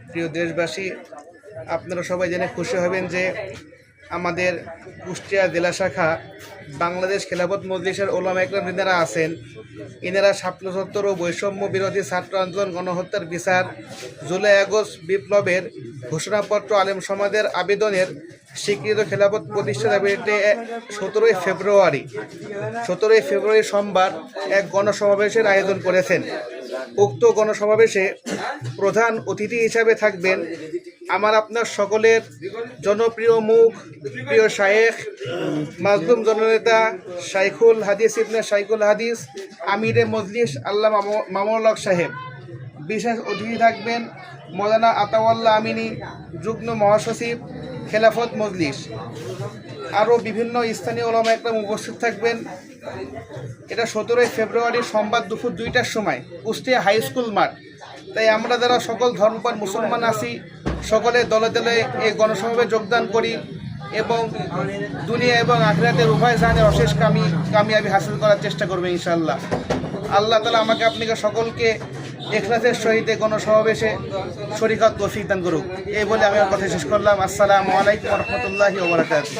প্রিয় দেশবাসী, আপনারা সবাই জেনে খুশি হবেন যে আমাদের কুষ্টিয়া জেলা শাখা বাংলাদেশ খেলাফত মজলিসের ওলামা একরাম যারা আছেন, এনারা ৭৭ ও বৈষম্য বিরোধী ছাত্র আন্দোলন গণহত্যার বিচার, জুলাই আগস্ট বিপ্লবের ঘোষণাপত্র, আলেম সমাজের আবেদনের স্বীকৃত খেলাফত প্রতিষ্ঠার দাবিতে 17ই ফেব্রুয়ারি সোমবার এক গণসমাবেশের আয়োজন করেছেন। উক্ত গণসমাবেশে প্রধান অতিথি হিসাবে থাকবেন আমার আপনার সকলের জনপ্রিয় মুখ, প্রিয় শায়েখ, মাজলুম জননেতা শাইখুল হাদিস ইবনে শাইখুল হাদিস আমিরে মজলিস আল্লামা মামুনুল হক সাহেব। বিশেষ অতিথি থাকবেন মৌলানা আতাউল্লাহ আমিনী, যুগ্ম মহাসচিব খেলাফত মজলিস। আরও বিভিন্ন স্থানীয় ওলামা একরাম উপস্থিত থাকবেন। এটা 17ই ফেব্রুয়ারি সোমবার দুপুর 2টার সময় কুষ্টিয়া হাই স্কুল মাঠ। তাই আমরা যারা সকল ধর্মপ্রাণ মুসলমান আছি, সকলে দলে দলে এই গণসমাবেশে যোগদান করি এবং দুনিয়া এবং আখিরাতের উভয় জাহানের অশেষ কামিয়াবি হাসিল করার চেষ্টা করবে ইনশাআল্লাহ। আল্লাহ তাআলা আমাকে আপনাকে সকলকে ইখলাসের সহিত গণসমাবেশে শরীক হওয়ার তৌফিক দান করুক। এই বলে আমি আমার কথা শেষ করলাম। আসসালামু আলাইকুম ওয়া রাহমাতুল্লাহি ওয়া বারাকাতুহু।